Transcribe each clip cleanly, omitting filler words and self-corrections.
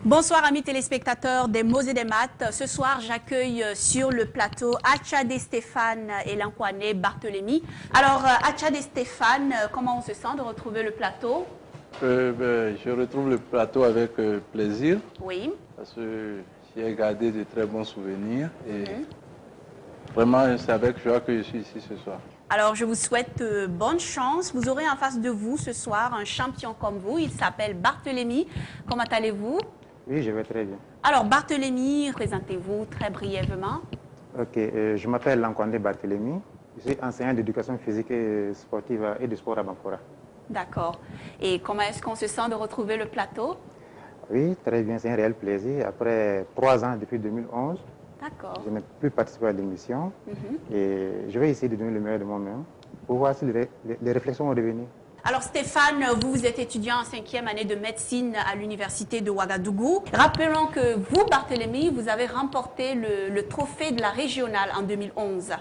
Bonsoir amis téléspectateurs des mots et des maths. Ce soir, j'accueille sur le plateau Achade Stéphane et Lankwane Barthélémy. Alors, Achade Stéphane, comment on se sent de retrouver le plateau? Je retrouve le plateau avec plaisir. Oui. Parce que j'ai gardé de très bons souvenirs. Et vraiment, c'est avec joie que je suis ici ce soir. Alors, je vous souhaite bonne chance. Vous aurez en face de vous ce soir un champion comme vous. Il s'appelle Barthélémy. Comment allez-vous? Oui, je vais très bien. Alors, Barthélémy, présentez-vous très brièvement. Ok, je m'appelle Lankwane Barthélémy. Je suis enseignant d'éducation physique et sportive et de sport à Bamfora. D'accord. Et comment est-ce qu'on se sent de retrouver le plateau? Oui, très bien, c'est un réel plaisir. Après 3 ans, depuis 2011, D'accord. je n'ai plus participé à l'émission. Et je vais essayer de donner le meilleur de moi-même pour voir si les réflexions vont revenir. Alors Stéphane, vous êtes étudiant en 5e année de médecine à l'université de Ouagadougou. Rappelons que vous, Barthélémy, vous avez remporté le trophée de la régionale en 2011.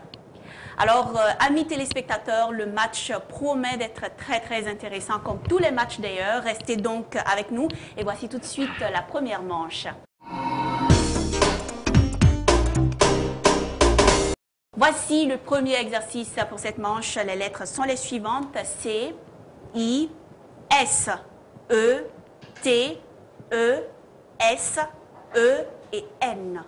Alors, amis téléspectateurs, le match promet d'être très intéressant comme tous les matchs d'ailleurs. Restez donc avec nous et voici tout de suite la première manche. Voici le premier exercice pour cette manche. Les lettres sont les suivantes. C, I, S, E, T, E, S, E et N.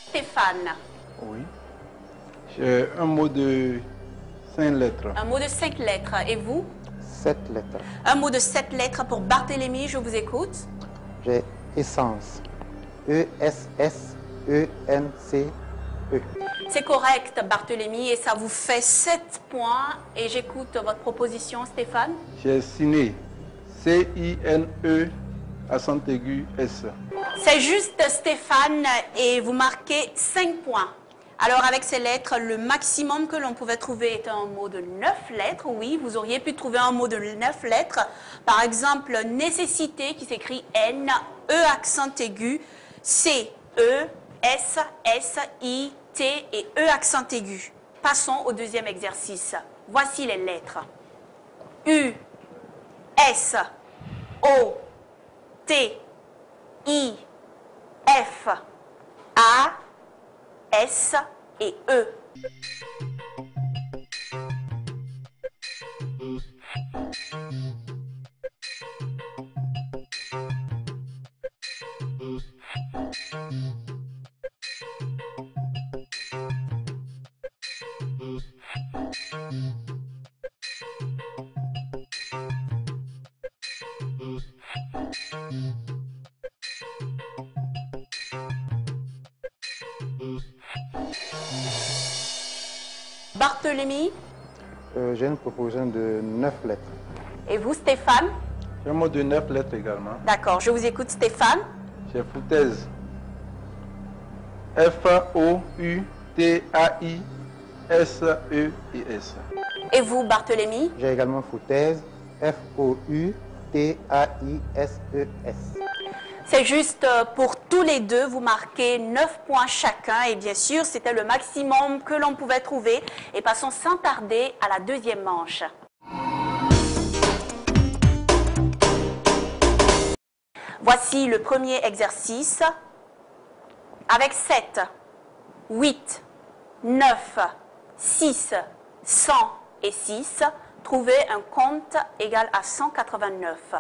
Stéphane. Oui. J'ai un mot de 5 lettres. Un mot de 5 lettres. Et vous? 7 lettres. Un mot de 7 lettres pour Barthélémy, je vous écoute. J'ai essence. E-S-S-E-N-C-E. C'est correct, Barthélémy, et ça vous fait 7 points. Et j'écoute votre proposition, Stéphane. J'ai ciné. C-I-N-E, accent aigu, S. C'est juste, Stéphane, et vous marquez 5 points. Alors, avec ces lettres, le maximum que l'on pouvait trouver était un mot de 9 lettres. Oui, vous auriez pu trouver un mot de 9 lettres. Par exemple, nécessité, qui s'écrit N, E accent aigu, C, E, S, S, I, T et E accent aigu. Passons au deuxième exercice. Voici les lettres. U, S, O, T, I, F, A, S et E. Barthélémy. J'ai une proposition de 9 lettres. Et vous, Stéphane? J'ai un mot de 9 lettres également. D'accord, je vous écoute, Stéphane. J'ai foutaise. F-O-U-T-A-I-S-E-I-S. Et vous, Barthélémy? J'ai également foutaise. F-O-U-T-A-I-S-E-S. C'est juste pour tous les deux, vous marquez 9 points chacun. Et bien sûr, c'était le maximum que l'on pouvait trouver. Et passons sans tarder à la deuxième manche. Voici le premier exercice. Avec 7, 8, 9, 6, 100 et 6, trouvez un compte égal à 189.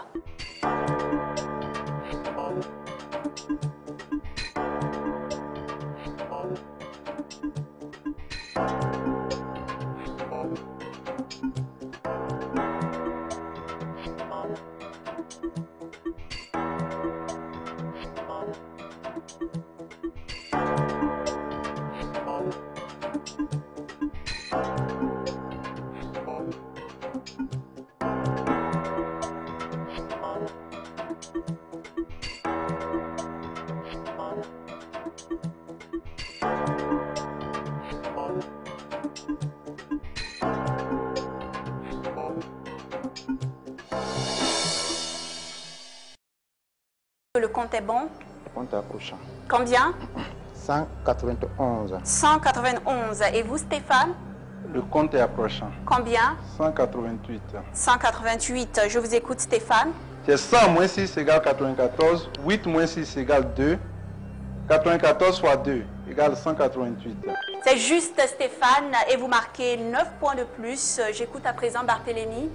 Le compte est bon. Le compte est approchant. Combien? 191. 191. Et vous, Stéphane? Le compte est approchant. Combien? 188. 188. Je vous écoute, Stéphane. C'est 100 moins 6 égale 94. 8 moins 6 égale 2. 94 fois 2 égale 188. C'est juste, Stéphane. Et vous marquez 9 points de plus. J'écoute à présent Barthélémy.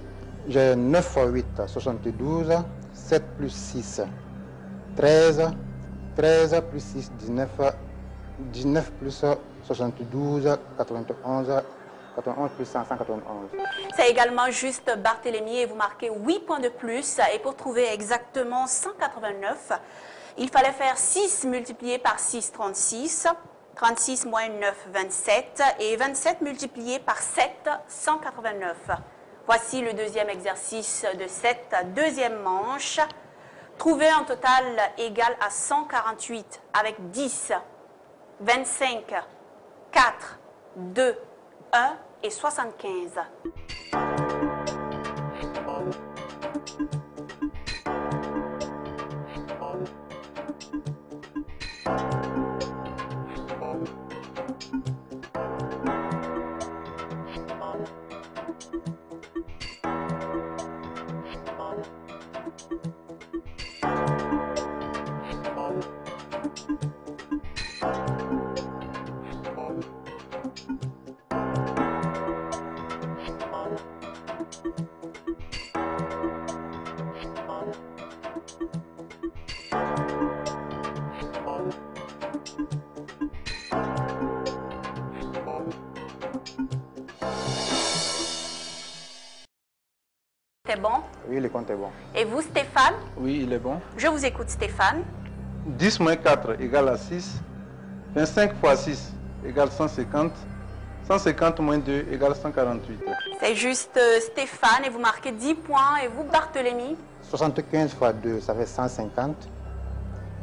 J'ai 9 fois 8, 72. 7 plus 6, 13. 13 plus 6, 19. 19 plus 72, 91. 91 plus 100, 191. C'est également juste, Barthélémy, et vous marquez 8 points de plus. Et pour trouver exactement 189, il fallait faire 6 multiplié par 6, 36. 36 moins 9, 27. Et 27 multiplié par 7, 189. Voici le deuxième exercice de cette deuxième manche. Trouver un total égal à 148 avec 10, 25, 4, 2, 1 et 75. C'est bon? Oui, le compte est bon. Et vous, Stéphane? Oui, il est bon. Je vous écoute, Stéphane. 10 moins 4 égale à 6. 25 fois 6 égale 150. 150 moins 2 égale 148. C'est juste, Stéphane, et vous marquez 10 points. Et vous, Barthélémy? 75 fois 2, ça fait 150.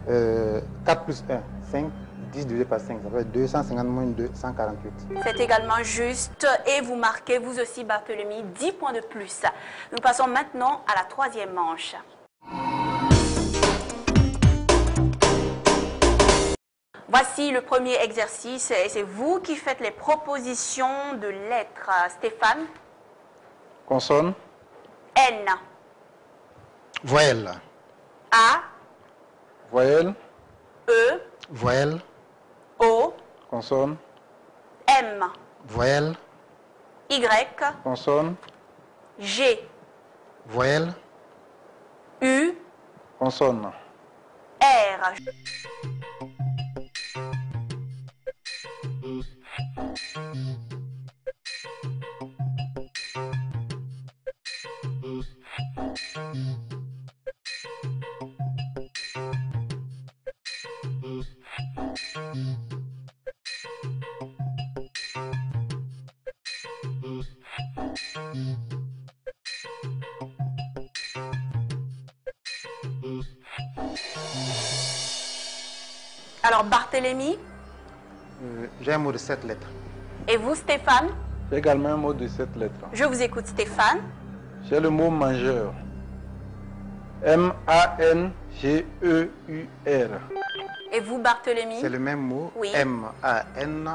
4 plus 1, 5. 10 divisé par 5, ça fait 250 moins 2, 148. C'est également juste. Et vous marquez, vous aussi, Barthélémy, 10 points de plus. Nous passons maintenant à la troisième manche. Voici le premier exercice. Et c'est vous qui faites les propositions de lettres. Stéphane? Consonne. N. Voyelle. A. Voyelle. E. Voyelle. O. Consonne. M. Voyelle. Y. Consonne. G. Voyelle. U. Consonne. R. Alors, Barthélémy, J'ai un mot de 7 lettres. et vous, Stéphane? J'ai également un mot de 7 lettres. Je vous écoute, Stéphane. J'ai le mot mangeur. M-A-N-G-E-U-R. Et vous, Barthélémy? C'est le même mot. Oui. M-A-N-G-E-U-R.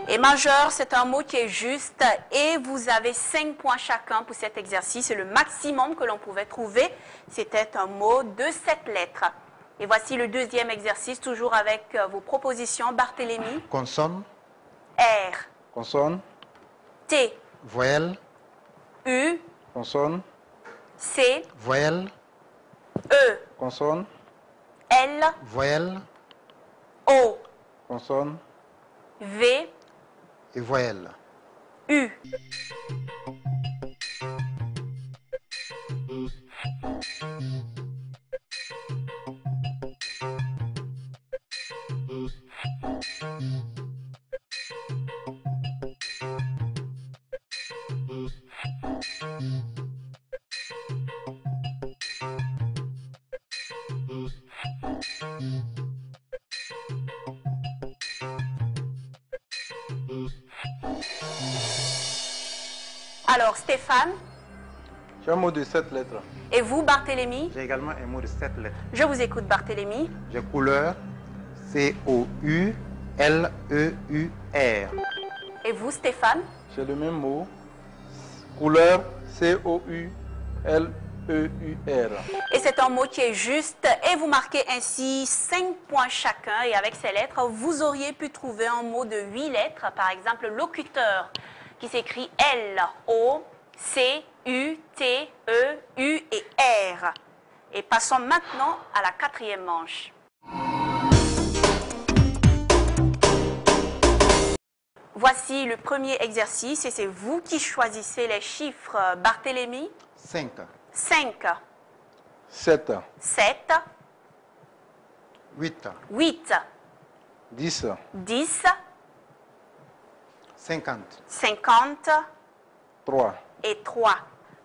Et majeur, c'est un mot qui est juste. Et vous avez 5 points chacun pour cet exercice. Et le maximum que l'on pouvait trouver, c'était un mot de 7 lettres. Et voici le deuxième exercice, toujours avec vos propositions. Barthélémy. Consonne. R. Consonne. T. Voyelle. U. Consonne. C. Voyelle. E. Consonne. L. Voyelle. O. Consonne. V. Et voyelle. U. Alors, Stéphane, J'ai un mot de 7 lettres. Et vous, Barthélemy? J'ai également un mot de 7 lettres. Je vous écoute, Barthélemy. J'ai couleur, C-O-U-L-E-U-R. Et vous, Stéphane? J'ai le même mot. Couleur, C-O-U-L-E-U-R. Et c'est un mot qui est juste. Et vous marquez ainsi 5 points chacun. Et avec ces lettres, vous auriez pu trouver un mot de 8 lettres. Par exemple, locuteur, qui s'écrit L-O-C-U-T-E-U et R. Et passons maintenant à la 4e manche. Voici le premier exercice et c'est vous qui choisissez les chiffres. Barthélemy? 5, 5, 7, 7, 8, 8, 10, 10, 50, 50 3, et 3.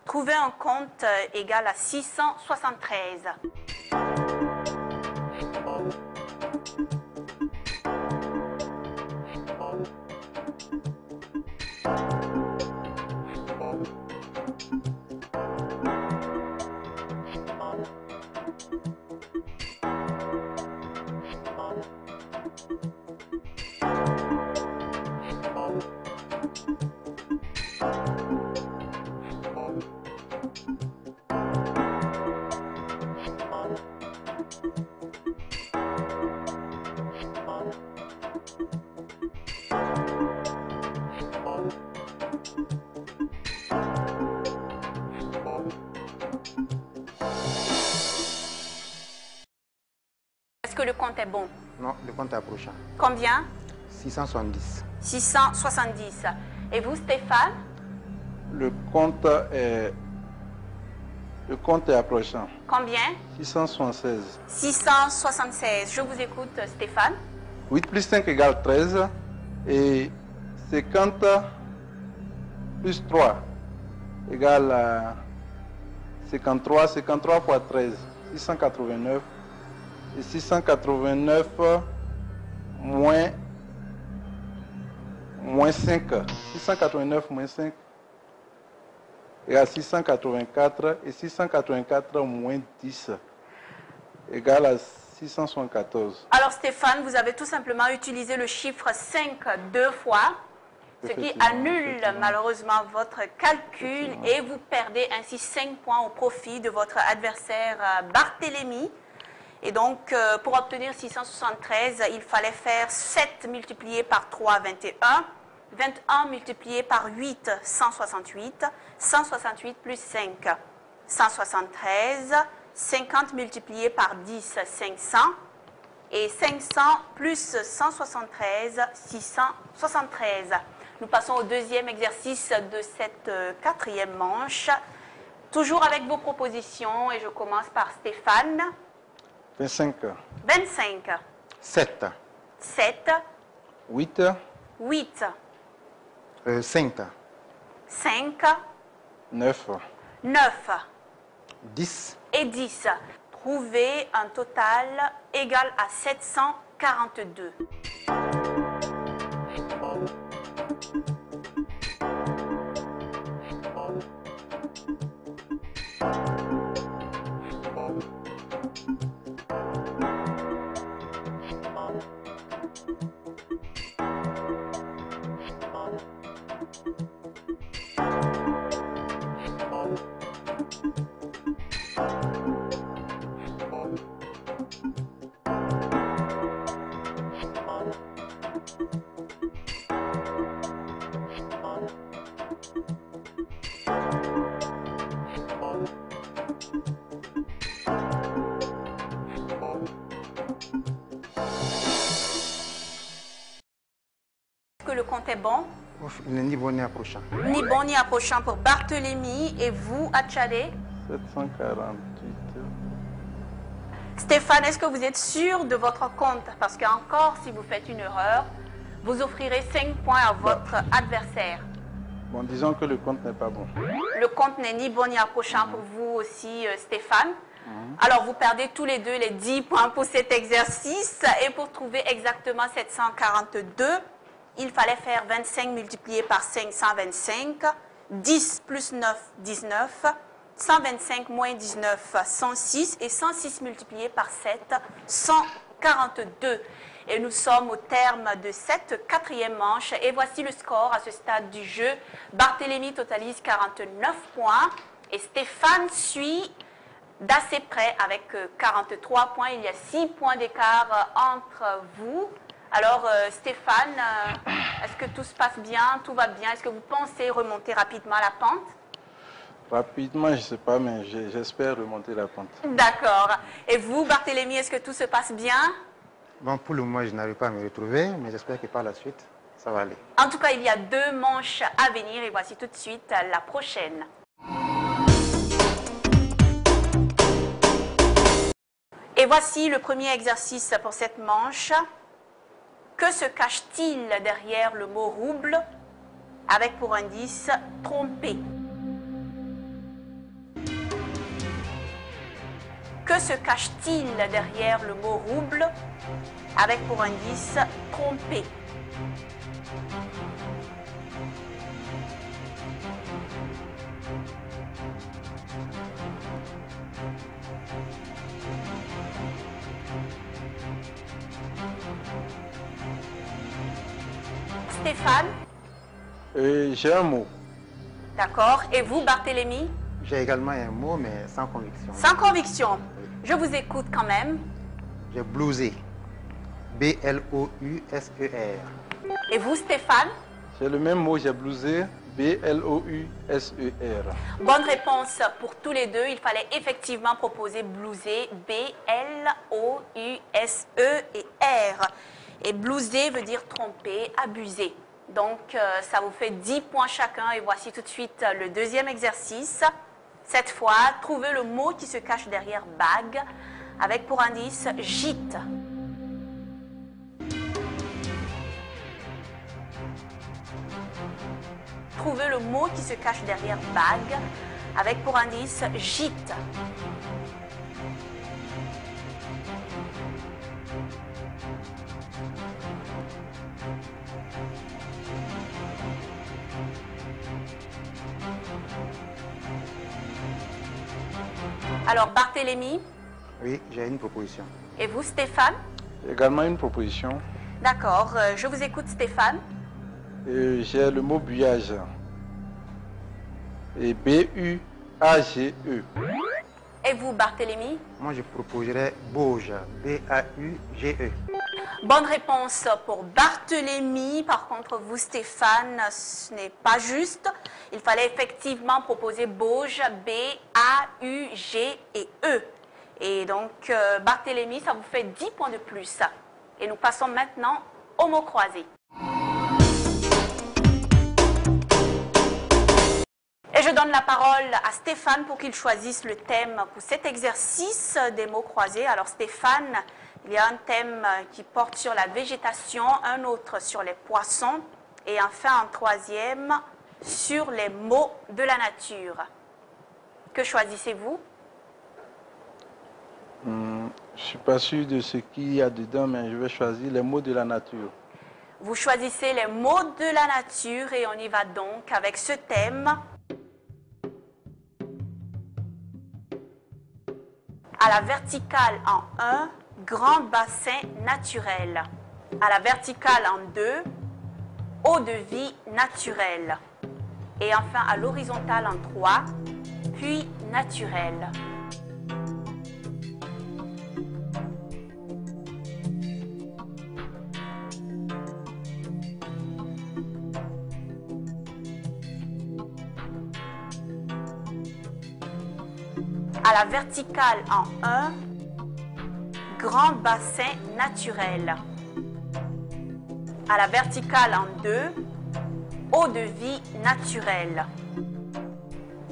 Trouvez un compte égal à 673. Est-ce que le compte est bon? non, le compte est approchant. Combien? 670, 670. Et vous, Stéphane? Le compte est approchant. Combien? 676. 676. Je vous écoute, Stéphane. 8 plus 5 égale 13. Et 50 plus 3 égale à 53. 53 fois 13, 689. Et 689 moins 5. 689 moins 5 égale 684. Et 684 moins 10 égale à 674. Alors Stéphane, vous avez tout simplement utilisé le chiffre 5 deux fois, ce qui annule malheureusement votre calcul et vous perdez ainsi 5 points au profit de votre adversaire Barthélemy. Et donc, pour obtenir 673, il fallait faire 7 multiplié par 3, 21. 21 multiplié par 8, 168. 168 plus 5, 173. 50 multiplié par 10, 500. Et 500 plus 173, 673. Nous passons au deuxième exercice de cette 4e manche. Toujours avec vos propositions et je commence par Stéphane. 25. 25, 7, 7, 8. 8, 5, 5, 9. 9 10, et 10. Trouvez un total égal à 742. Que le compte est bon? il n'est ni bon ni approchant. Ni bon ni approchant pour Barthélemy et vous, Achadé? 748. Stéphane, est-ce que vous êtes sûr de votre compte? Parce qu'encore, si vous faites une erreur, vous offrirez 5 points à votre adversaire. Bon, disons que le compte n'est pas bon. Le compte n'est ni bon ni approchant pour vous aussi, Stéphane. Alors, vous perdez tous les deux les 10 points pour cet exercice. Et pour trouver exactement 742, il fallait faire 25 multiplié par 5, 125. 10 plus 9, 19. 125 moins 19, 106. Et 106 multiplié par 7, 142. Et nous sommes au terme de cette quatrième manche. Et voici le score à ce stade du jeu. Barthélemy totalise 49 points. Et Stéphane suit d'assez près avec 43 points. Il y a 6 points d'écart entre vous. Alors Stéphane, est-ce que tout se passe bien? Tout va bien? Est-ce que vous pensez remonter rapidement la pente? Rapidement, je ne sais pas, mais j'espère remonter la pente. D'accord. Et vous, Barthélemy, est-ce que tout se passe bien? Bon, pour le moment, je n'arrive pas à me retrouver, mais j'espère que par la suite, ça va aller. En tout cas, il y a 2 manches à venir et voici tout de suite la prochaine. Et voici le premier exercice pour cette manche. Que se cache-t-il derrière le mot rouble avec pour indice tromper? Que se cache-t-il derrière le mot rouble avec pour indice tromper? Stéphane? J'ai un mot. D'accord. Et vous, Barthélemy? J'ai également un mot, mais sans conviction. Sans conviction. Je vous écoute quand même. J'ai blousé. B-L-O-U-S-E-R. Et vous, Stéphane? J'ai le même mot, j'ai blousé. B-L-O-U-S-E-R. Bonne réponse pour tous les deux. Il fallait effectivement proposer blouser. B-L-O-U-S-E-R. Et blouser veut dire tromper, abuser. Donc, ça vous fait 10 points chacun. Et voici tout de suite le deuxième exercice. Cette fois, trouvez le mot qui se cache derrière bague avec pour indice gîte. Trouvez le mot qui se cache derrière bague avec pour indice gîte. Alors, Barthélemy? Oui, j'ai une proposition. Et vous, Stéphane? J'ai également une proposition. D'accord, je vous écoute, Stéphane. J'ai le mot buage. Et B-U-A-G-E. Et vous, Barthélemy? Moi, je proposerais bauge. B-A-U-G-E. Bonne réponse pour Barthélemy. Par contre, vous, Stéphane, ce n'est pas juste. Il fallait effectivement proposer bauge, B-A-U-G-E. Et donc, Barthélemy, ça vous fait 10 points de plus. Et nous passons maintenant au mot croisé. Et je donne la parole à Stéphane pour qu'il choisisse le thème pour cet exercice des mots croisés. Alors Stéphane, il y a un thème qui porte sur la végétation, un autre sur les poissons et enfin un troisième sur les mots de la nature. Que choisissez-vous? Je ne suis pas sûr de ce qu'il y a dedans, mais je vais choisir les mots de la nature. Vous choisissez les mots de la nature et on y va donc avec ce thème. À la verticale en 1, grand bassin naturel. À la verticale en 2, eau de vie naturelle. Et enfin à l'horizontale en 3, puits naturel. À la verticale en 1, grand bassin naturel. À la verticale en 2, eau de vie naturelle.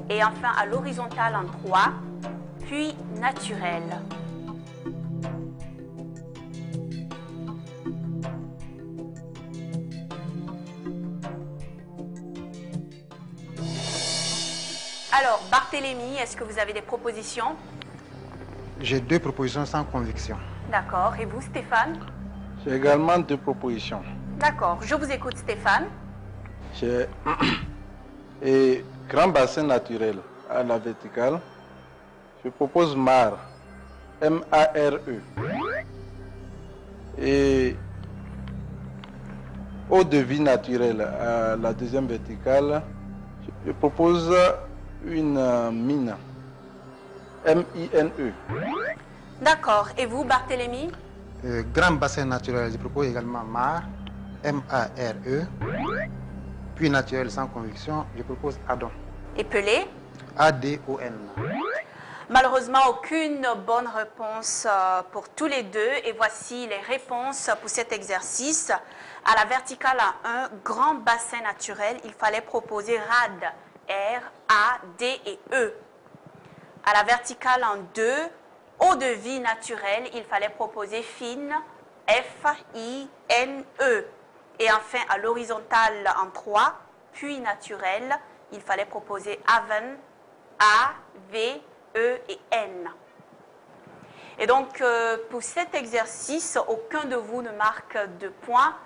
Et enfin à l'horizontale en 3, puits naturel. Alors, Barthélemy, est-ce que vous avez des propositions? J'ai 2 propositions sans conviction. D'accord. Et vous, Stéphane? J'ai également 2 propositions. D'accord. Je vous écoute, Stéphane. J'ai et grand bassin naturel. à la verticale. Je propose MARE, M-A-R-E. Et eau de vie naturelle à la deuxième verticale. Je propose une mine, M-I-N-E. D'accord. Et vous, Barthélemy? Grand bassin naturel, je propose également MARE, M-A-R-E. Puits naturel sans conviction, je propose ADON. Et Pelé? A-D-O-N. Malheureusement, aucune bonne réponse pour tous les deux. Et voici les réponses pour cet exercice. À la verticale A1, grand bassin naturel, il fallait proposer RAD, R, A, D et E. À la verticale en 2, eau de vie naturelle, il fallait proposer FIN, F, I, N, E. Et enfin, à l'horizontale en 3, puits naturel, il fallait proposer AVEN, A, V, E et N. Et donc, pour cet exercice, aucun de vous ne marque de points.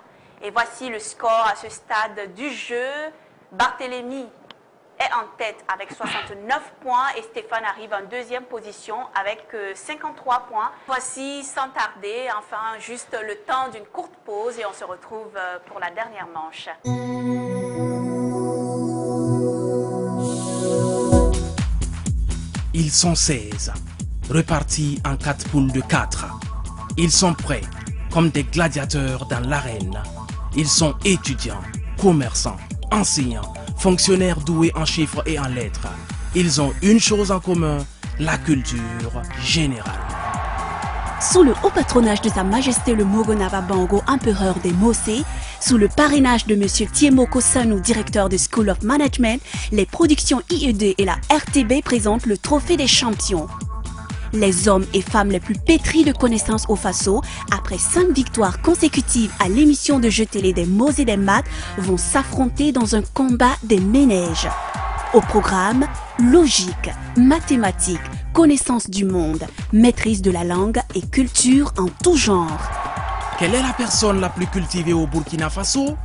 Et voici le score à ce stade du jeu. Barthélemy est en tête avec 69 points et Stéphane arrive en deuxième position avec 53 points. Voici, sans tarder, enfin, juste le temps d'une courte pause et on se retrouve pour la dernière manche. Ils sont 16, repartis en 4 poules de 4. Ils sont prêts, comme des gladiateurs dans l'arène. Ils sont étudiants, commerçants, enseignants, fonctionnaires doués en chiffres et en lettres. Ils ont une chose en commun, la culture générale. Sous le haut patronage de Sa Majesté le Mogonava Bango, empereur des Mosé, sous le parrainage de M. Tiemoko Sanou, directeur de School of Management, les productions IE2 et la RTB présentent le Trophée des champions. Les hommes et femmes les plus pétris de connaissances au Faso, après 5 victoires consécutives à l'émission de jeux télé des mots et des maths, vont s'affronter dans un combat des ménèges. Au programme, logique, mathématiques, connaissance du monde, maîtrise de la langue et culture en tout genre. Quelle est la personne la plus cultivée au Burkina Faso?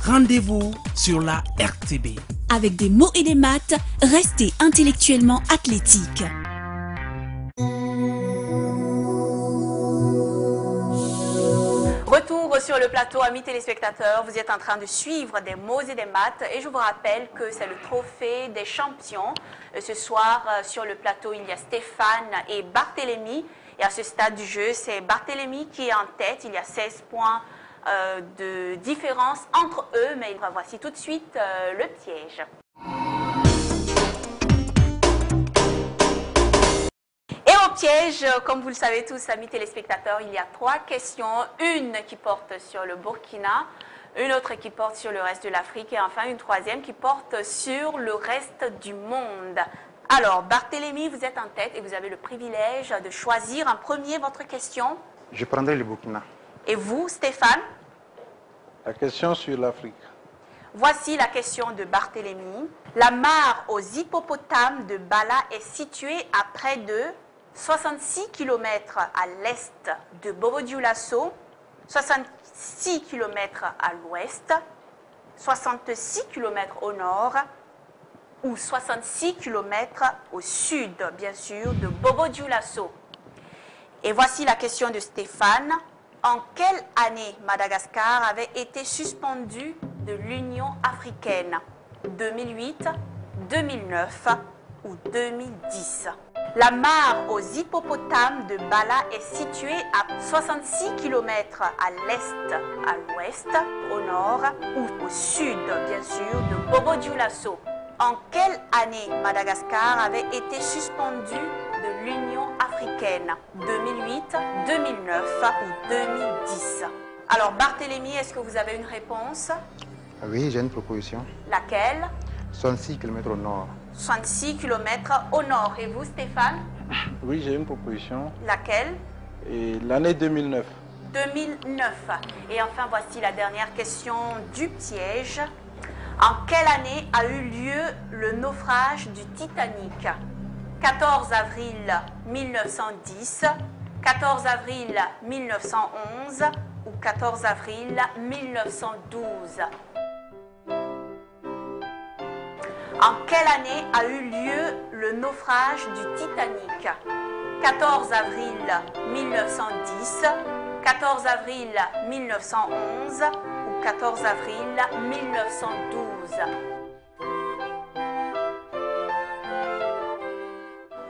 Rendez-vous sur la RTB. Avec des mots et des maths, restez intellectuellement athlétique. Retour sur le plateau, amis téléspectateurs. Vous êtes en train de suivre des mots et des maths. Et je vous rappelle que c'est le trophée des champions. Ce soir, sur le plateau, il y a Stéphane et Barthélemy. Et à ce stade du jeu, c'est Barthélemy qui est en tête. Il y a 16 points de différence entre eux. Mais voici tout de suite le piège. Et au piège, comme vous le savez tous, amis téléspectateurs, il y a 3 questions. Une qui porte sur le Burkina, une autre qui porte sur le reste de l'Afrique et enfin une troisième qui porte sur le reste du monde. Alors, Barthélemy, vous êtes en tête et vous avez le privilège de choisir en premier votre question. Je prendrai le Burkina. Et vous, Stéphane? La question sur l'Afrique. Voici la question de Barthélemy. La mare aux hippopotames de Bala est située à près de 66 km à l'est de Bobo-Dioulasso, 66 km à l'ouest, 66 km au nord ou 66 km au sud, bien sûr, de Bobo-Dioulasso. Et voici la question de Stéphane. En quelle année Madagascar avait été suspendu de l'Union africaine? 2008, 2009 ou 2010? La mare aux hippopotames de Bala est située à 66 km à l'est, à l'ouest, au nord ou au sud, bien sûr, de Bobo-Dioulasso. En quelle année Madagascar avait été suspendu de l'Union africaine? 2008, 2009 ou 2010? Alors, Barthélemy, est-ce que vous avez une réponse? Oui, j'ai une proposition. Laquelle? 66 km au nord. 66 km au nord. Et vous, Stéphane? Oui, j'ai une proposition. Laquelle? Et l'année 2009. 2009. Et enfin, voici la dernière question du piège. En quelle année a eu lieu le naufrage du Titanic? 14 avril 1910, 14 avril 1911 ou 14 avril 1912? En quelle année a eu lieu le naufrage du Titanic? 14 avril 1910, 14 avril 1911 ou 14 avril 1912?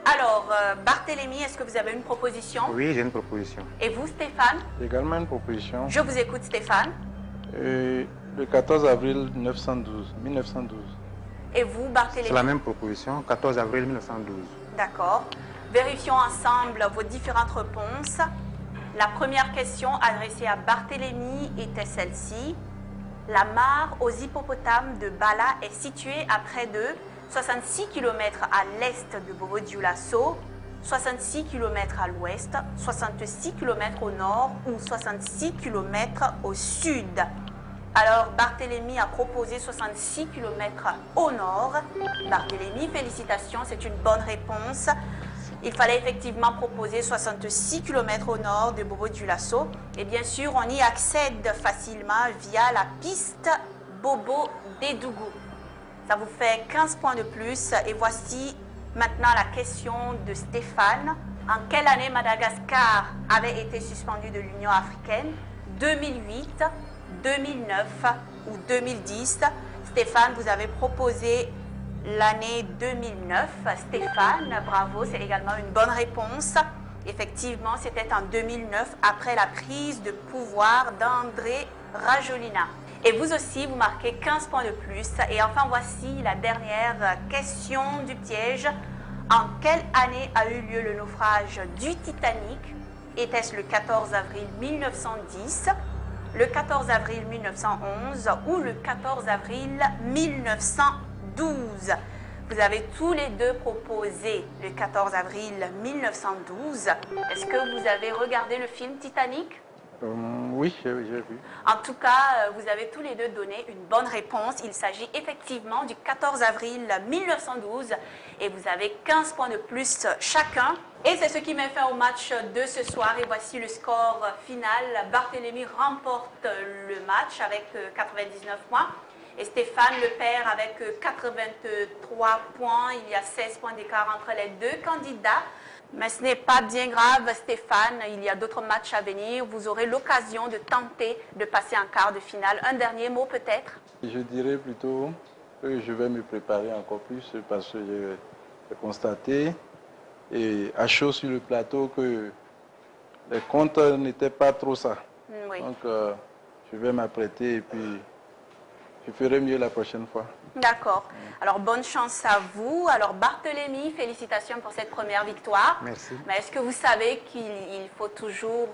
Alors, Barthélemy, est-ce que vous avez une proposition? Oui, j'ai une proposition. Et vous, Stéphane? Également une proposition. Je vous écoute, Stéphane. Le 14 avril 1912. Et vous, Barthélemy? C'est la même proposition, 14 avril 1912. D'accord. Vérifions ensemble vos différentes réponses. La première question adressée à Barthélemy était celle-ci. La mare aux hippopotames de Bala est située à près de 66 km à l'est de Bobo-Dioulasso, 66 km à l'ouest, 66 km au nord ou 66 km au sud. Alors, Barthélemy a proposé 66 km au nord. Barthélemy, félicitations, c'est une bonne réponse. Il fallait effectivement proposer 66 km au nord de Bobo-Dioulasso. Et bien sûr, on y accède facilement via la piste Bobo-Dédougou. Ça vous fait 15 points de plus. Et voici maintenant la question de Stéphane. En quelle année Madagascar avait été suspendu de l'Union africaine? 2008, 2009 ou 2010? Stéphane, vous avez proposé l'année 2009. Stéphane, bravo, c'est également une bonne réponse. Effectivement, c'était en 2009, après la prise de pouvoir d'André Rajolina. Et vous aussi, vous marquez 15 points de plus. Et enfin, voici la dernière question du piège. En quelle année a eu lieu le naufrage du Titanic? Était-ce le 14 avril 1910, le 14 avril 1911 ou le 14 avril 1912? Vous avez tous les deux proposé le 14 avril 1912. Est-ce que vous avez regardé le film Titanic? Oui, j'ai vu. En tout cas, vous avez tous les deux donné une bonne réponse. Il s'agit effectivement du 14 avril 1912 et vous avez 15 points de plus chacun. Et c'est ce qui met fin au match de ce soir. Et voici le score final. Barthélemy remporte le match avec 99 points. Et Stéphane le perd avec 83 points. Il y a 16 points d'écart entre les deux candidats. Mais ce n'est pas bien grave, Stéphane. Il y a d'autres matchs à venir. Vous aurez l'occasion de tenter de passer en quart de finale. Un dernier mot peut-être? Je dirais plutôt que je vais me préparer encore plus parce que j'ai constaté et à chaud sur le plateau que les comptes n'étaient pas trop ça. Oui. Donc je vais m'apprêter et puis je ferai mieux la prochaine fois. D'accord. Alors, bonne chance à vous. Alors, Barthélemy, félicitations pour cette première victoire. Merci. Mais est-ce que vous savez qu'il faut toujours...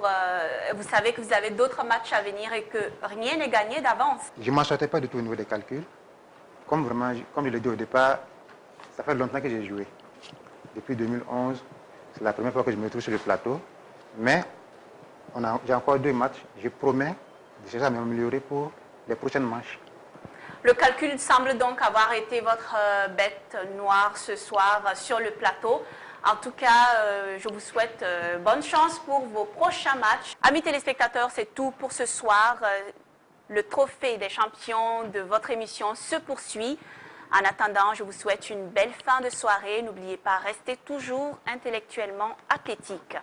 vous savez que vous avez d'autres matchs à venir et que rien n'est gagné d'avance? Je ne m'en sortais pas du tout au niveau des calculs. Comme je l'ai dit au départ, ça fait longtemps que j'ai joué. Depuis 2011, c'est la première fois que je me trouve sur le plateau. Mais j'ai encore 2 matchs. Je promets de chercher à m'améliorer pour les prochaines matchs. Le calcul semble donc avoir été votre bête noire ce soir sur le plateau. En tout cas, je vous souhaite bonne chance pour vos prochains matchs. Amis téléspectateurs, c'est tout pour ce soir. Le trophée des champions de votre émission se poursuit. En attendant, je vous souhaite une belle fin de soirée. N'oubliez pas, restez toujours intellectuellement athlétique.